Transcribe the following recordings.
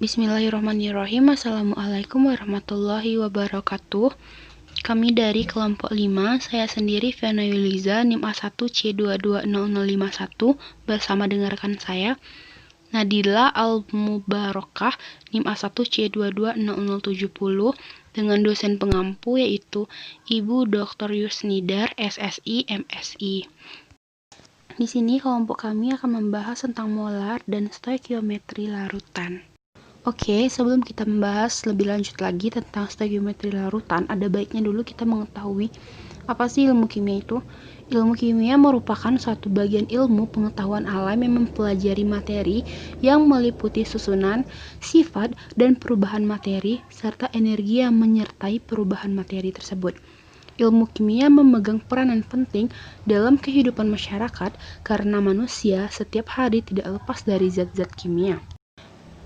Bismillahirrahmanirrahim. Assalamualaikum warahmatullahi wabarakatuh. Kami dari kelompok 5, saya sendiri Fiana Yuliza, NIM A1C220051, bersama dengan rekan saya, Nadila Al-Mubarakah, NIM A1C220070, dengan dosen pengampu yaitu Ibu Dr. Yusnidar, SSI, MSI. Di sini kelompok kami akan membahas tentang molar dan stoikiometri larutan. Oke, sebelum kita membahas lebih lanjut lagi tentang stoikiometri larutan, ada baiknya dulu kita mengetahui apa sih ilmu kimia itu. Ilmu kimia merupakan suatu bagian ilmu pengetahuan alam yang mempelajari materi yang meliputi susunan, sifat, dan perubahan materi, serta energi yang menyertai perubahan materi tersebut. Ilmu kimia memegang peranan penting dalam kehidupan masyarakat karena manusia setiap hari tidak lepas dari zat-zat kimia.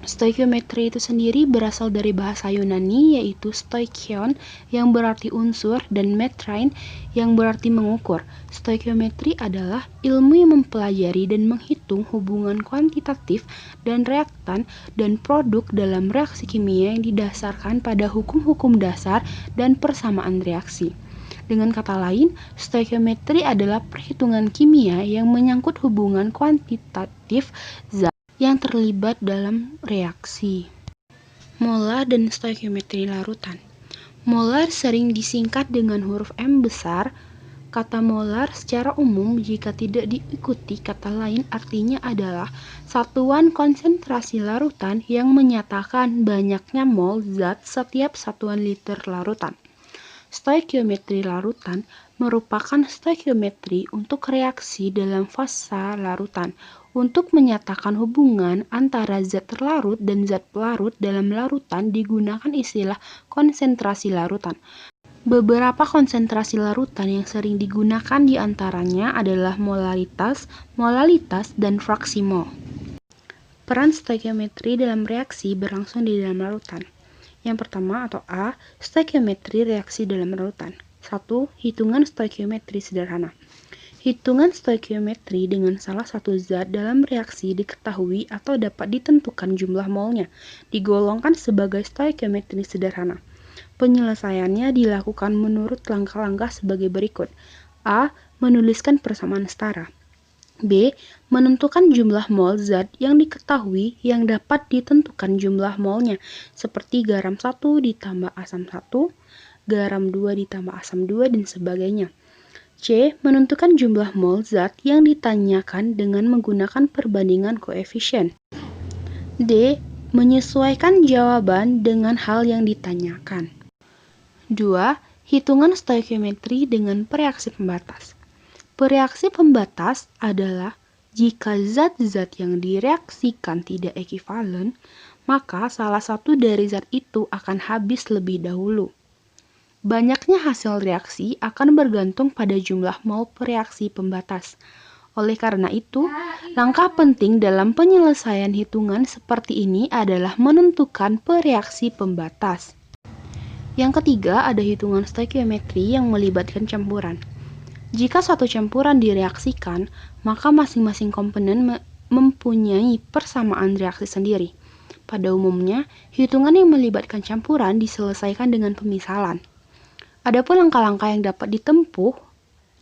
Stoikiometri itu sendiri berasal dari bahasa Yunani yaitu stoichion yang berarti unsur dan metrein yang berarti mengukur. Stoikiometri adalah ilmu yang mempelajari dan menghitung hubungan kuantitatif dan reaktan dan produk dalam reaksi kimia yang didasarkan pada hukum-hukum dasar dan persamaan reaksi. Dengan kata lain, stoikiometri adalah perhitungan kimia yang menyangkut hubungan kuantitatif zat yang terlibat dalam reaksi. Molar dan stoikiometri larutan. Molar sering disingkat dengan huruf M besar. Kata molar secara umum jika tidak diikuti kata lain artinya adalah satuan konsentrasi larutan yang menyatakan banyaknya mol zat setiap satuan liter larutan. Stoikiometri larutan merupakan stoikiometri untuk reaksi dalam fasa larutan. Untuk menyatakan hubungan antara zat terlarut dan zat pelarut dalam larutan digunakan istilah konsentrasi larutan. Beberapa konsentrasi larutan yang sering digunakan diantaranya adalah molaritas, molalitas, dan fraksi mol. Peran stoikiometri dalam reaksi berlangsung di dalam larutan. Yang pertama atau A, stoikiometri reaksi dalam larutan. 1. Hitungan stoikiometri sederhana. Hitungan stoikiometri dengan salah satu zat dalam reaksi diketahui atau dapat ditentukan jumlah molnya, digolongkan sebagai stoikiometri sederhana. Penyelesaiannya dilakukan menurut langkah-langkah sebagai berikut. A. Menuliskan persamaan setara. B. Menentukan jumlah mol zat yang diketahui yang dapat ditentukan jumlah molnya, seperti garam 1 ditambah asam 1, garam 2 ditambah asam 2, dan sebagainya. C. Menentukan jumlah mol zat yang ditanyakan dengan menggunakan perbandingan koefisien. D. Menyesuaikan jawaban dengan hal yang ditanyakan. 2. Hitungan stoikiometri dengan pereaksi pembatas. Pereaksi pembatas adalah jika zat-zat yang direaksikan tidak ekivalen, maka salah satu dari zat itu akan habis lebih dahulu. Banyaknya hasil reaksi akan bergantung pada jumlah mol pereaksi pembatas. Oleh karena itu, langkah penting dalam penyelesaian hitungan seperti ini adalah menentukan pereaksi pembatas. Yang ketiga, ada hitungan stoikiometri yang melibatkan campuran. Jika suatu campuran direaksikan, maka masing-masing komponen mempunyai persamaan reaksi sendiri. Pada umumnya, hitungan yang melibatkan campuran diselesaikan dengan pemisalan. Adapun langkah-langkah yang dapat ditempuh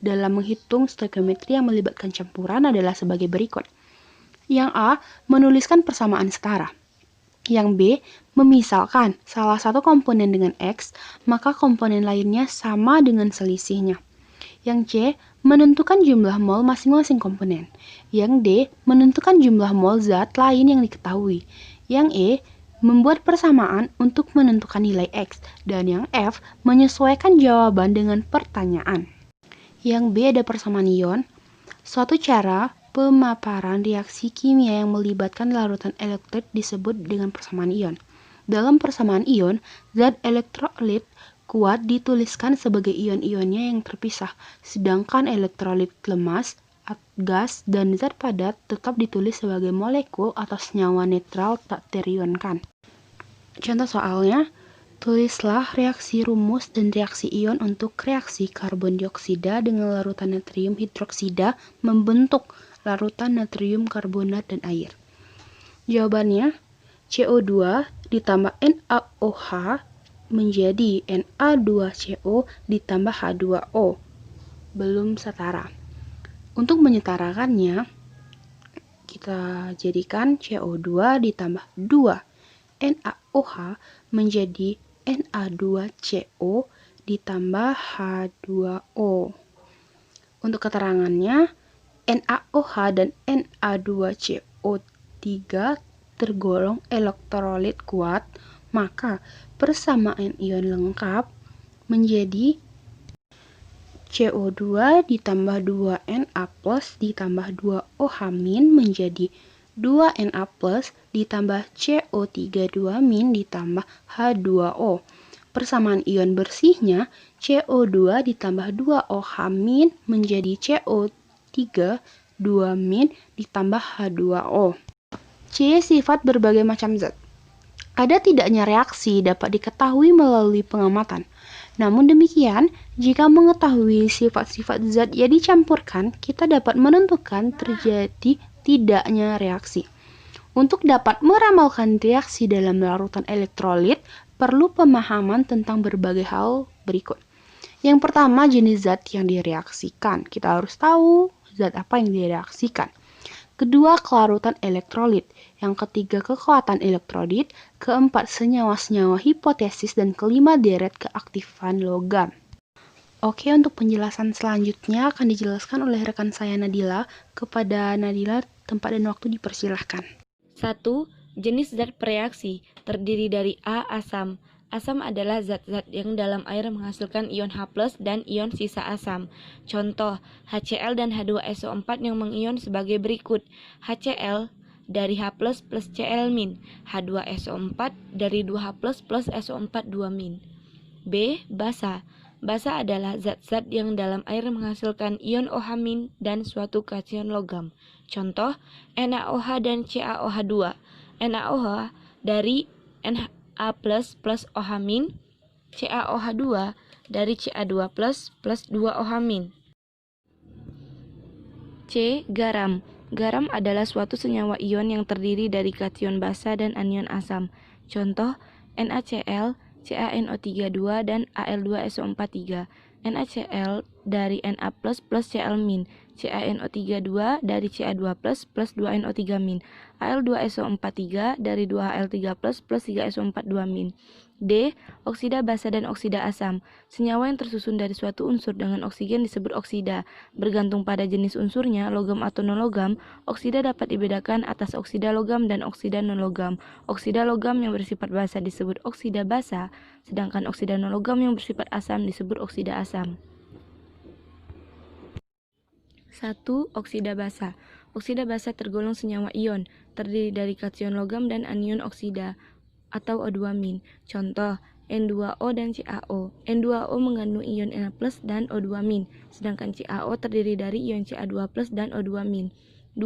dalam menghitung stoikiometri yang melibatkan campuran adalah sebagai berikut. Yang A. Menuliskan persamaan setara. Yang B. Memisalkan salah satu komponen dengan X, maka komponen lainnya sama dengan selisihnya. Yang C. Menentukan jumlah mol masing-masing komponen. Yang D. Menentukan jumlah mol zat lain yang diketahui. Yang E. Membuat persamaan untuk menentukan nilai X. Dan yang F. Menyesuaikan jawaban dengan pertanyaan. Yang B ada persamaan ion. Suatu cara pemaparan reaksi kimia yang melibatkan larutan elektrolit disebut dengan persamaan ion. Dalam persamaan ion, zat elektrolit kuat dituliskan sebagai ion-ionnya yang terpisah, sedangkan elektrolit lemas, gas, dan zat padat tetap ditulis sebagai molekul atau senyawa netral tak terionkan. Contoh soalnya, tulislah reaksi rumus dan reaksi ion untuk reaksi karbon dioksida dengan larutan natrium hidroksida membentuk larutan natrium karbonat dan air. Jawabannya, CO2 ditambah NaOH menjadi Na2CO ditambah H2O. Belum setara. Untuk menyetarakannya, kita jadikan CO2 ditambah 2 NaOH menjadi Na2CO ditambah H2O. Untuk keterangannya, NaOH dan Na2CO3 tergolong elektrolit kuat, maka persamaan ion lengkap menjadi CO2 ditambah 2Na plus ditambah 2OH min menjadi 2Na plus ditambah CO3 2 min ditambah H2O. Persamaan ion bersihnya CO2 ditambah 2OH min menjadi CO3 2 min ditambah H2O. C. Sifat berbagai macam zat. Ada tidaknya reaksi dapat diketahui melalui pengamatan. Namun demikian, jika mengetahui sifat-sifat zat yang dicampurkan, kita dapat menentukan terjadi tidaknya reaksi. Untuk dapat meramalkan reaksi dalam larutan elektrolit, perlu pemahaman tentang berbagai hal berikut. Yang pertama, jenis zat yang direaksikan. Kita harus tahu zat apa yang direaksikan. Kedua, kelarutan elektrolit. Yang ketiga, kekuatan elektrolit. Keempat, senyawa-senyawa hipotesis. Dan kelima, deret keaktifan logam. Oke, untuk penjelasan selanjutnya akan dijelaskan oleh rekan saya Nadila. Kepada Nadila, tempat dan waktu dipersilahkan. 1. Jenis zat bereaksi terdiri dari A. Asam. Asam adalah zat-zat yang dalam air menghasilkan ion H+ dan ion sisa asam. Contoh, HCl dan H2SO4 yang mengion sebagai berikut. HCl dari H+ plus Cl-, H2SO4 dari 2H+ plus SO4 2-. B. Basa. Basa adalah zat-zat yang dalam air menghasilkan ion OH- dan suatu kation logam. Contoh, NaOH dan CaOH2. NaOH dari Na+ plus OH-, CaOH2 dari Ca2+ plus 2OH-. C. Garam. Garam adalah suatu senyawa ion yang terdiri dari kation basa dan anion asam. Contoh, NaCl, CaNO32 dan Al2SO43. NaCl dari Na+ plus Cl-, CaNO32 dari Ca2+ plus 2NO3-. Al2SO43 dari 2Al3+ plus 3SO4 2-. D. Oksida basa dan oksida asam. Senyawa yang tersusun dari suatu unsur dengan oksigen disebut oksida. Bergantung pada jenis unsurnya, logam atau non-logam, oksida dapat dibedakan atas oksida logam dan oksida non-logam. Oksida logam yang bersifat basa disebut oksida basa, sedangkan oksida non-logam yang bersifat asam disebut oksida asam. 1. Oksida basa. Oksida basa tergolong senyawa ion, terdiri dari kation logam dan anion oksida atau O2-. Contoh, N2O dan CaO. N2O mengandung ion Na+ dan O2-, sedangkan CaO terdiri dari ion Ca2+ dan O2-. 2.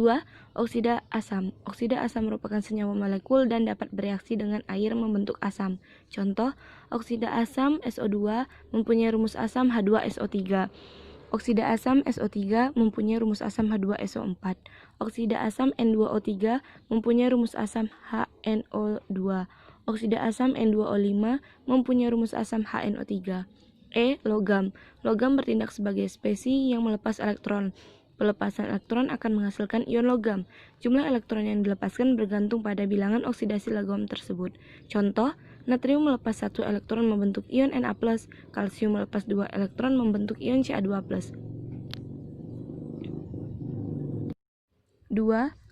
Oksida asam. Oksida asam merupakan senyawa molekul dan dapat bereaksi dengan air membentuk asam. Contoh, oksida asam SO2 mempunyai rumus asam H2SO3. Oksida asam SO3 mempunyai rumus asam H2SO4. Oksida asam N2O3 mempunyai rumus asam HNO2. Oksida asam N2O5 mempunyai rumus asam HNO3. E. Logam. Logam bertindak sebagai spesi yang melepas elektron. Pelepasan elektron akan menghasilkan ion logam. Jumlah elektron yang dilepaskan bergantung pada bilangan oksidasi logam tersebut. Contoh, natrium melepas 1 elektron membentuk ion Na+, kalsium melepas 2 elektron membentuk ion Ca2+. 2.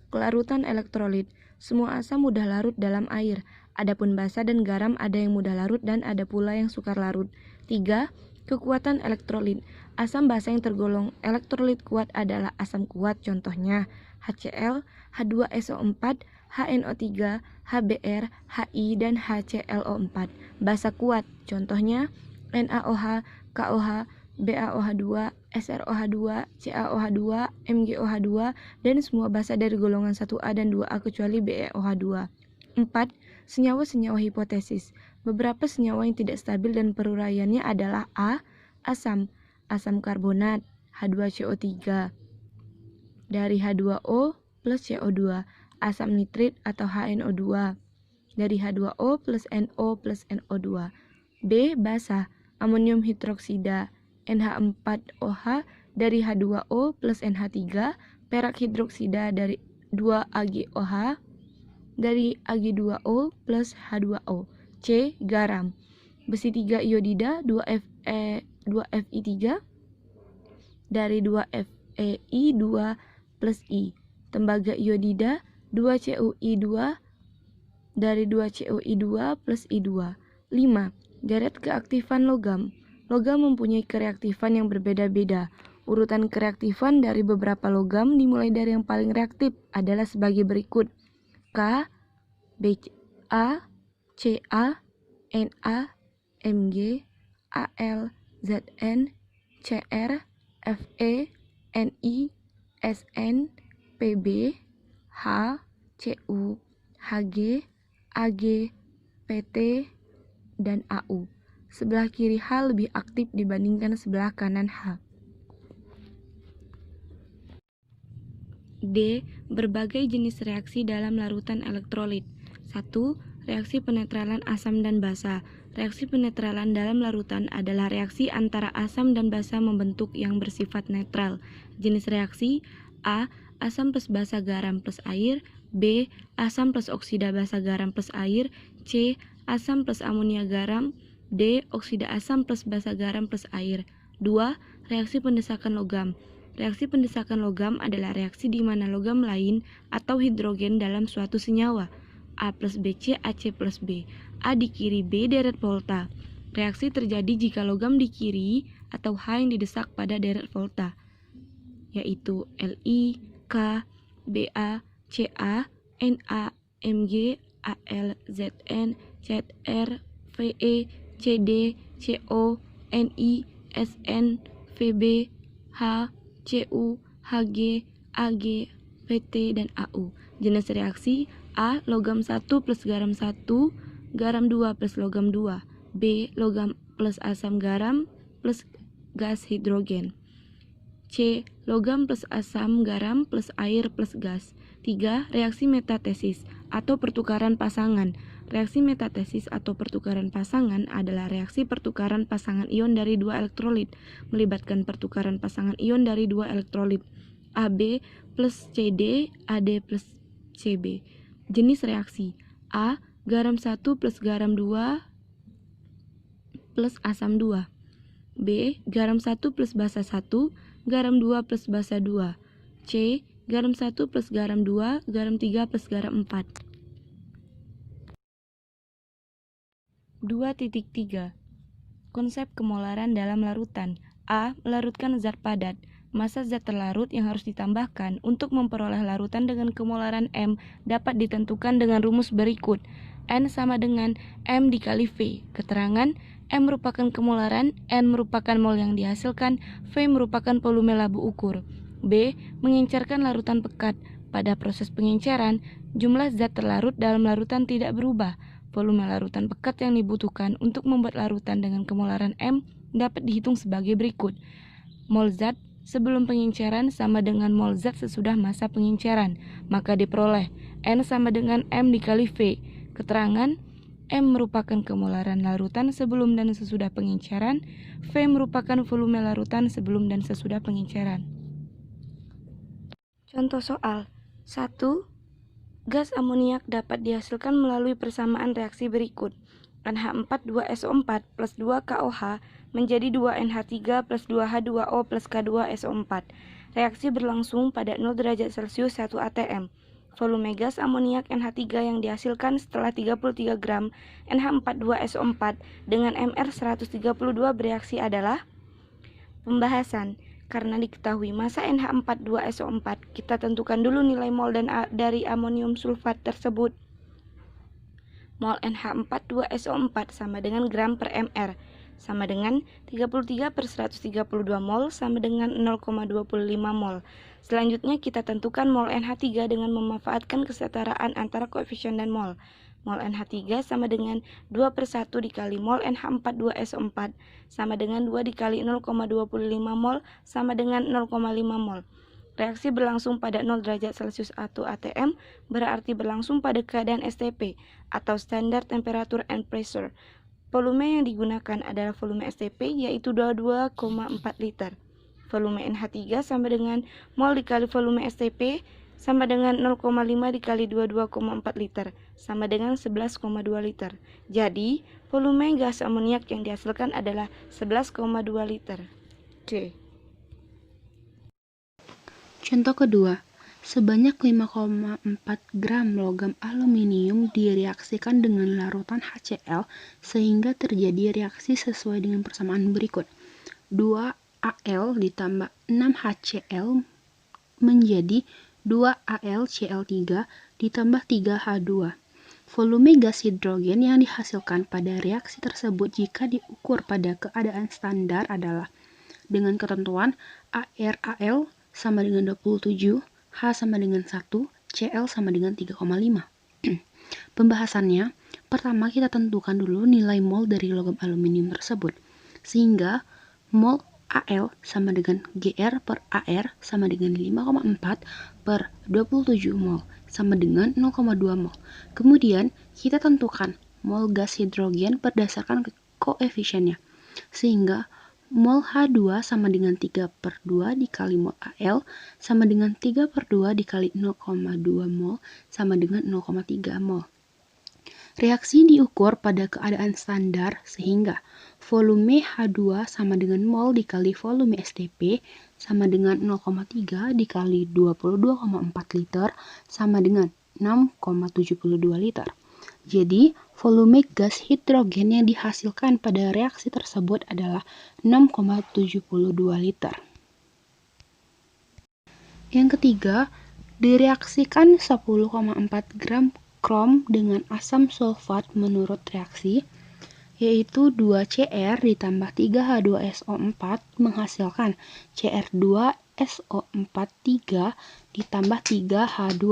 Kelarutan elektrolit. Semua asam mudah larut dalam air. Adapun basa dan garam ada yang mudah larut dan ada pula yang sukar larut. 3. Kekuatan elektrolit. Asam basa yang tergolong elektrolit kuat adalah asam kuat, contohnya HCl, H2SO4, HNO3, HBr, Hi, dan HClO4. Basa kuat, contohnya NaOH, KOH, BaOH2, SrOH2, CaOH2, MgOH2, dan semua basa dari golongan 1A dan 2A kecuali BeOH2. 4. Senyawa-senyawa hipotesis. Beberapa senyawa yang tidak stabil dan peruraiannya adalah A. Asam, asam karbonat, H2CO3 dari H2O plus CO2, asam nitrit atau HNO2, dari H2O plus NO plus NO2. B. Basa, amonium hidroksida NH4OH dari H2O plus NH3, perak hidroksida dari 2AgOH dari Ag2O plus H2O. C. Garam, besi 3 iodida 2Fi3 dari 2Fei2 plus I. Tembaga iodida 2CuI2 dari 2CuI2 plus I2. 5. Deret keaktifan logam. Logam mempunyai kereaktifan yang berbeda-beda. Urutan kereaktifan dari beberapa logam dimulai dari yang paling reaktif adalah sebagai berikut: K, Ba, Ca, Na, Mg, Al, Zn, Cr, Fe, Ni, Sn, Pb, H, Cu, Hg, Ag, Pt, dan Au. Sebelah kiri H lebih aktif dibandingkan sebelah kanan H. D. Berbagai jenis reaksi dalam larutan elektrolit. 1. Reaksi penetralan asam dan basa. Reaksi penetralan dalam larutan adalah reaksi antara asam dan basa membentuk yang bersifat netral. Jenis reaksi: A. Asam plus basa garam plus air. B. Asam plus oksida basa garam plus air. C. Asam plus amonia garam. D. Oksida asam plus basa garam plus air. 2. Reaksi pendesakan logam. Reaksi pendesakan logam adalah reaksi di mana logam lain atau hidrogen dalam suatu senyawa A plus BC AC plus B. A di kiri, B deret volta. Reaksi terjadi jika logam di kiri atau H yang didesak pada deret volta, yaitu Li, K, Ba, Ca, Na, Mg, Al, Zn, Cr, Fe, Cd, Co, Ni, Sn, Vb, H, Cu, Hg, Ag, Pt, dan Au. Jenis reaksi: A. Logam 1 plus garam 1, garam 2 plus logam 2. B. Logam plus asam garam plus gas hidrogen. C. Logam plus asam garam plus air plus gas. 3. Reaksi metatesis atau pertukaran pasangan. Reaksi metatesis atau pertukaran pasangan adalah reaksi pertukaran pasangan ion dari dua elektrolit, melibatkan pertukaran pasangan ion dari dua elektrolit, Ab plus Cd, Ad plus Cb. Jenis reaksi: A. Garam 1 plus garam 2 plus asam 2. B. Garam 1 plus basa 1, garam 2 plus basa 2. C. Garam 1 plus garam 2, garam 3 plus garam 4. 2.3. Konsep kemolaran dalam larutan. A. Melarutkan zat padat. Massa zat terlarut yang harus ditambahkan untuk memperoleh larutan dengan kemolaran M dapat ditentukan dengan rumus berikut. N sama dengan M dikali V. Keterangan: M merupakan kemolaran, N merupakan mol yang dihasilkan, V merupakan volume labu ukur. B. Mengencerkan larutan pekat. Pada proses pengenceran, jumlah zat terlarut dalam larutan tidak berubah. Volume larutan pekat yang dibutuhkan untuk membuat larutan dengan kemolaran M dapat dihitung sebagai berikut. Mol zat sebelum pengenceran sama dengan mol zat sesudah masa pengenceran, maka diperoleh N sama dengan M dikali V. Keterangan: M merupakan kemolaran larutan sebelum dan sesudah pengenceran, V merupakan volume larutan sebelum dan sesudah pengenceran. Contoh soal 1. Gas amoniak dapat dihasilkan melalui persamaan reaksi berikut. NH4 2SO4 plus 2KOH menjadi 2NH3 plus 2H2O plus K2SO4. Reaksi berlangsung pada 0 derajat Celcius 1 atm. Volume gas amoniak NH3 yang dihasilkan setelah 33 gram NH42SO4 dengan MR 132 bereaksi adalah. Pembahasan. Karena diketahui massa NH42SO4, kita tentukan dulu nilai mol dari amonium sulfat tersebut. Mol NH42SO4 sama dengan gram per mr, sama dengan 33 per 132 mol sama dengan 0,25 mol. Selanjutnya kita tentukan mol NH3 dengan memanfaatkan kesetaraan antara koefisien dan mol. Mol NH3 sama dengan 2 per 1 dikali mol NH42SO4 sama dengan 2 dikali 0,25 mol sama dengan 0,5 mol. Reaksi berlangsung pada 0 derajat Celcius atau ATM berarti berlangsung pada keadaan STP atau Standard Temperature and Pressure. Volume yang digunakan adalah volume STP yaitu 22,4 liter. Volume NH3 sama dengan mol dikali volume STP sama dengan 0,5 dikali 22,4 liter sama dengan 11,2 liter. Jadi, volume gas amoniak yang dihasilkan adalah 11,2 liter. C. Contoh kedua, sebanyak 5,4 gram logam aluminium direaksikan dengan larutan HCl sehingga terjadi reaksi sesuai dengan persamaan berikut. 2Al ditambah 6HCl menjadi 2AlCl3 ditambah 3H2. Volume gas hidrogen yang dihasilkan pada reaksi tersebut jika diukur pada keadaan standar adalah dengan ketentuan ARAL sama dengan 27, H sama dengan 1, Cl sama dengan 3,5. Pembahasannya, pertama kita tentukan dulu nilai mol dari logam aluminium tersebut. Sehingga mol Al sama dengan Gr per Ar sama dengan 5,4 per 27 mol sama dengan 0,2 mol. Kemudian kita tentukan mol gas hidrogen berdasarkan koefisiennya. Sehingga mol H2 sama dengan 3 per 2 dikali mol Al sama dengan 3 per 2 dikali 0,2 mol sama dengan 0,3 mol. Reaksi diukur pada keadaan standar sehingga volume H2 sama dengan mol dikali volume STP sama dengan 0,3 dikali 22,4 liter sama dengan 6,72 liter. Jadi, volume gas hidrogen yang dihasilkan pada reaksi tersebut adalah 6,72 liter. Yang ketiga, direaksikan 10,4 gram krom dengan asam sulfat menurut reaksi, yaitu 2Cr ditambah 3H2SO4 menghasilkan Cr2SO4 ditambah 3H2.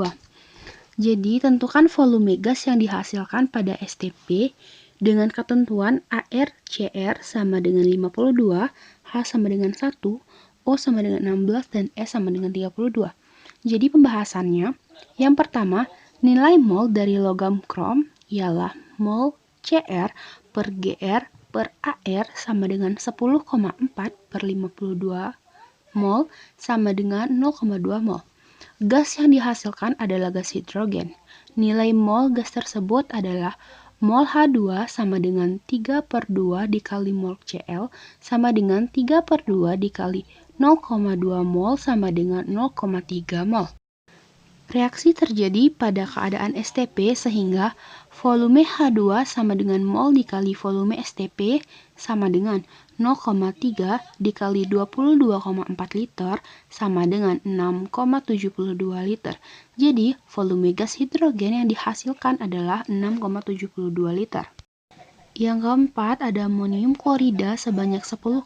Jadi, tentukan volume gas yang dihasilkan pada STP dengan ketentuan ArCr sama dengan 52, H sama dengan 1, O sama dengan 16, dan S sama dengan 32. Jadi, pembahasannya, yang pertama, nilai mol dari logam krom ialah mol Cr per Gr per Ar sama dengan 10,4 per 52 mol sama dengan 0,2 mol. Gas yang dihasilkan adalah gas hidrogen. Nilai mol gas tersebut adalah mol H2 sama dengan 3 per 2 dikali mol Cl sama dengan 3 per 2 dikali 0,2 mol sama dengan 0,3 mol. Reaksi terjadi pada keadaan STP sehingga volume H2 sama dengan mol dikali volume STP sama dengan 0,3 dikali 22,4 liter sama dengan 6,72 liter. Jadi, volume gas hidrogen yang dihasilkan adalah 6,72 liter. Yang keempat, ada amonium klorida sebanyak 10,7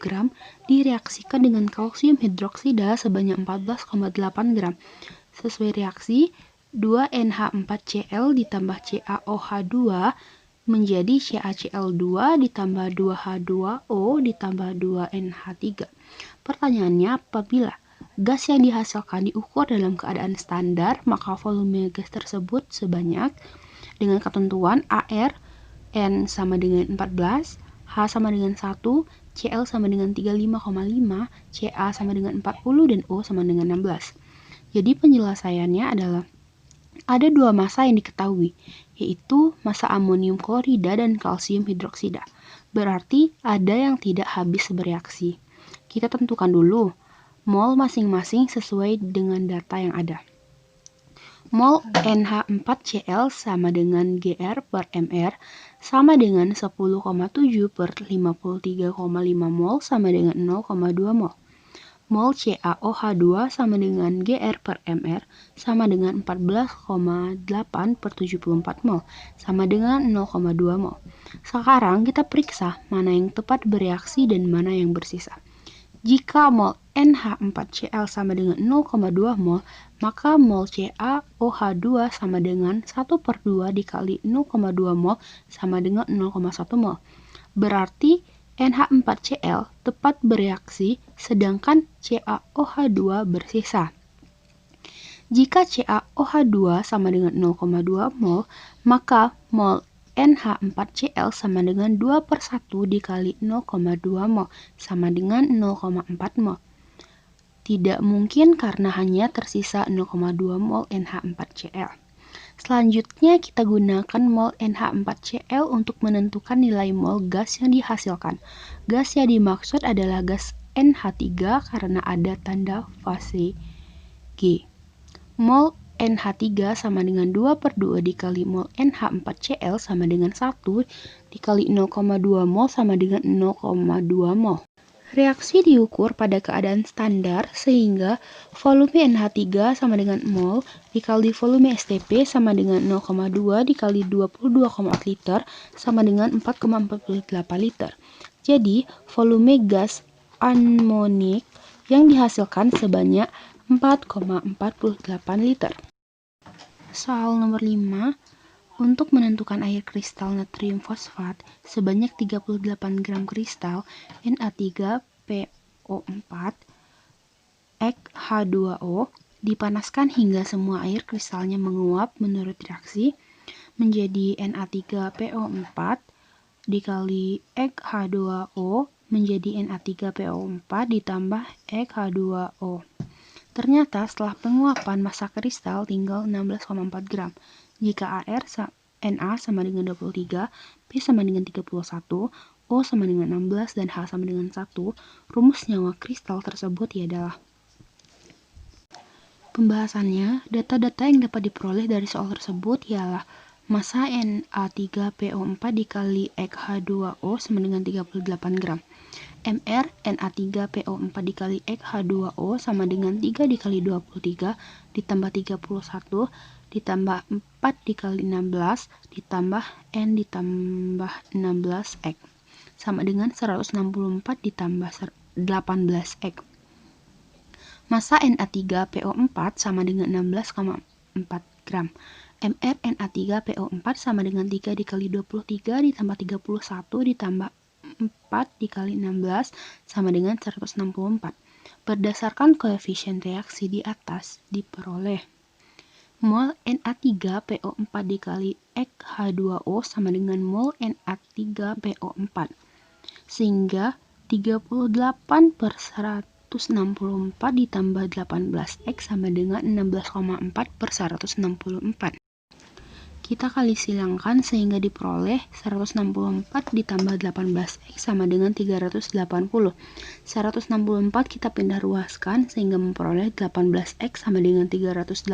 gram direaksikan dengan kalsium hidroksida sebanyak 14,8 gram. Sesuai reaksi, 2NH4Cl ditambah CaOH2 menjadi CaCl2 ditambah 2H2O ditambah 2NH3. Pertanyaannya, apabila gas yang dihasilkan diukur dalam keadaan standar, maka volume gas tersebut sebanyak dengan ketentuan Ar N sama dengan 14, H sama dengan 1, Cl sama dengan 35,5, Ca sama dengan 40, dan O sama dengan 16. Jadi penjelasannya adalah ada dua massa yang diketahui, yaitu massa amonium klorida dan kalsium hidroksida. Berarti ada yang tidak habis bereaksi. Kita tentukan dulu mol masing-masing sesuai dengan data yang ada. Mol NH4Cl sama dengan Gr per Mr sama dengan 10,7 per 53,5 mol sama dengan 0,2 mol. Mol CaOH2 sama dengan Gr per Mr sama dengan 14,8 per 74 mol sama dengan 0,2 mol. Sekarang kita periksa mana yang tepat bereaksi dan mana yang bersisa. Jika mol NH4Cl sama dengan 0,2 mol, maka mol CaOH2 sama dengan 1 per 2 dikali 0,2 mol sama dengan 0,1 mol. Berarti NH4Cl tepat bereaksi, sedangkan CaOH2 bersisa. Jika CaOH2 sama dengan 0,2 mol, maka mol NH4Cl sama dengan 2/1 dikali 0,2 mol, sama dengan 0,4 mol. Tidak mungkin karena hanya tersisa 0,2 mol NH4Cl. Selanjutnya kita gunakan mol NH4Cl untuk menentukan nilai mol gas yang dihasilkan. Gas yang dimaksud adalah gas NH3 karena ada tanda fase G. Mol NH3 sama dengan 2/2 dikali mol NH4Cl sama dengan 1 dikali 0,2 mol sama dengan 0,2 mol. Reaksi diukur pada keadaan standar sehingga volume NH3 sama dengan mol dikali volume STP sama dengan 0,2 dikali 22,4 liter sama dengan 4,48 liter. Jadi, volume gas amonik yang dihasilkan sebanyak 4,48 liter. Soal nomor 5. Untuk menentukan air kristal natrium fosfat sebanyak 38 gram kristal Na3PO4 H2O dipanaskan hingga semua air kristalnya menguap menurut reaksi menjadi Na3PO4 dikali H2O menjadi Na3PO4 ditambah H2O. Ternyata setelah penguapan massa kristal tinggal 16,4 gram. Jika Na sama dengan 23, P sama dengan 31, O sama dengan 16, dan H sama dengan 1, rumus nyawa kristal tersebut adalah. Pembahasannya, data-data yang dapat diperoleh dari soal tersebut ialah massa Na3PO4 dikali H2O sama dengan 38 gram. Mr Na3PO4 dikali H2O sama dengan 3 dikali 23 ditambah 31 ditambah 4 dikali 16 ditambah N ditambah 16X sama dengan 164 ditambah 18X. Massa Na3PO4 sama dengan 16,4 gram. Mr Na3PO4 sama dengan 3 dikali 23 ditambah 31 ditambah 4 dikali 16 sama dengan 164. Berdasarkan koefisien reaksi di atas diperoleh mol Na3PO4 dikali H2O sama dengan mol Na3PO4 sehingga 38/164 ditambah 18X sama dengan 16,4/164. Kita kali silangkan sehingga diperoleh 164 ditambah 18X sama dengan 380. 164 kita pindah ruaskan sehingga memperoleh 18X sama dengan 380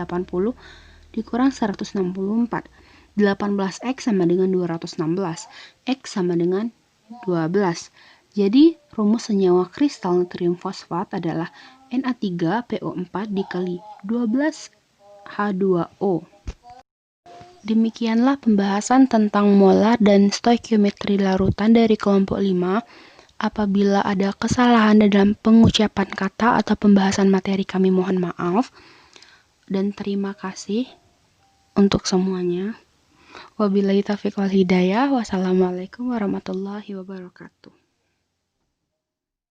dikurang 164. 18X sama dengan 216. X sama dengan 12. Jadi, rumus senyawa kristal natrium fosfat adalah Na3PO4 dikali 12H2O. Demikianlah pembahasan tentang molar dan stoikiometri larutan dari kelompok 5. Apabila ada kesalahan dalam pengucapan kata atau pembahasan materi kami mohon maaf. Dan terima kasih untuk semuanya. Wabillahi taufiq wal hidayah. Wassalamualaikum warahmatullahi wabarakatuh.